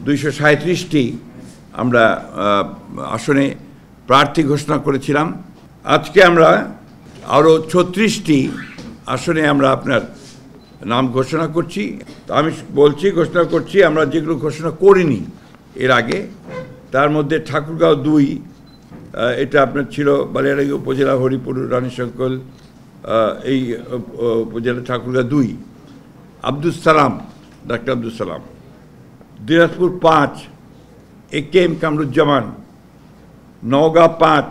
237টি আমরা আসনে প্রার্থী ঘোষণা করেছিলাম। আজকে আমরা আরও 36টি আসনে আমরা আপনার নাম ঘোষণা করছি। আমি ঘোষণা করছি আমরা যেগুলো ঘোষণা করিনি এর আগে, তার মধ্যে ঠাকুরগাঁও 2, এটা আপনার ছিল বালিয়াড়াই উপজেলা হরিপুর রানীশঙ্কল, এই উপজেলা ঠাকুরগাঁও 2, আব্দুল সালাম, ডাক্তার আব্দুল সালাম। দিনাজপুর 5, একেএম কামরুজ্জামান। নওগাঁ 5,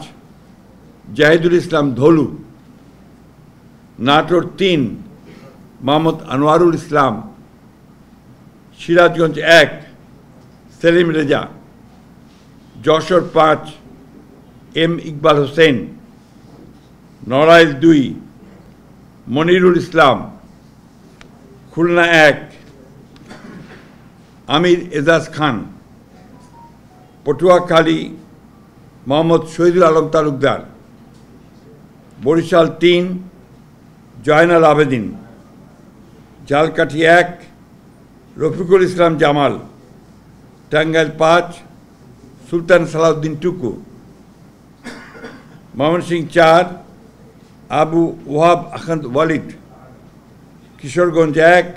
জাহিদুল ইসলাম ধলু। নাটোর 3, মোহাম্মদ আনোয়ারুল ইসলাম। সিরাজগঞ্জ 1, সেলিম রেজা। যশোর 5, এম ইকবাল হোসেন। নড়াইল 2, মনিরুল ইসলাম। খুলনা 1, আমির এজাজ খান। পটুয়াখালী মোহাম্মদ শহীদুল আলম তালুকদার। বরিশাল 3, জয়নাল আবেদিন। ঝালকাঠি 1, রফিকুল ইসলাম জামাল। টাঙ্গাইল 5, সুলতান সালাউদ্দিন টুকু। Mymensingh 4, Abu Wahab Akhand Walid. Kishoreganj 1,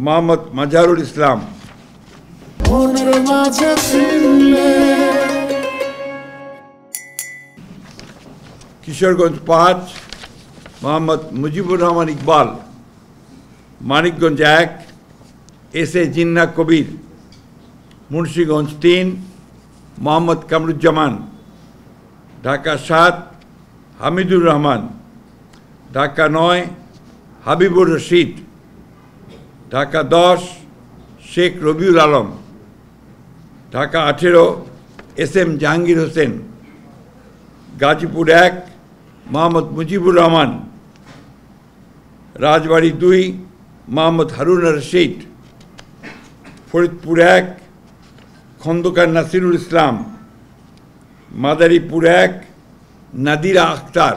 Mohammad Mazharul Islam. Kishoreganj 5, Mohammad Mujibur Rahman Iqbal. Manikganj 1, S A Jinna Kabir. Munshiganj 3, Mohammad Kamruzzaman. Dhaka 7, Hamidur Rahman. Dhaka 9, Habibur Rashid. Dhaka 10, Sheikh Rabiul Alam. Dhaka 18, S M Jahangir Hossain. Gazipur 1, Mohammad Mujibur Rahman. Rajbari 2, Mohammad Harun Rashid. Faridpur 1, Khandaker Nasirul Islam. Madaripur 1, Nadira Akhter.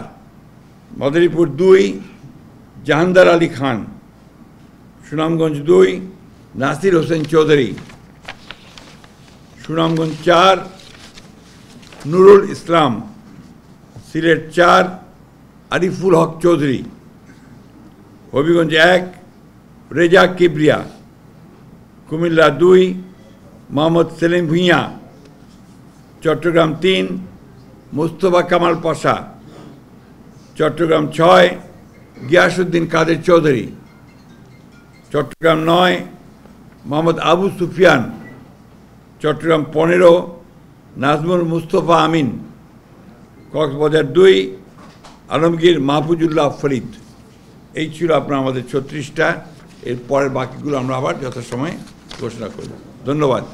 Madaripur 2, Jahandar Ali Khan. Sunamganj 2, Nasir Hossain Chowdhury. Sunamganj 4, Nurul Islam. Sylhet 4, Ariful Haque Chowdhury. Habiganj 1, Reza Kibria. Comilla 2, Mohammad Selim Bhuiyan. Chittagong 3, Mustafa Kamal পাশা। চট্টগ্রাম 6, গিয়াসউদ্দিন কাদের চৌধুরী। চট্টগ্রাম 9, মোহাম্মদ আবু সুফিয়ান। চট্টগ্রাম 15, নাজমুল মুস্তফা আমিন। কক্সবাজার 2, আলমগীর মাহফুজুল্লাহ ফরিদ। এই ছিল আপনার আমাদের 36টা। এর পরের বাকিগুলো আমরা আবার যথাসময়ে ঘোষণা করব। ধন্যবাদ।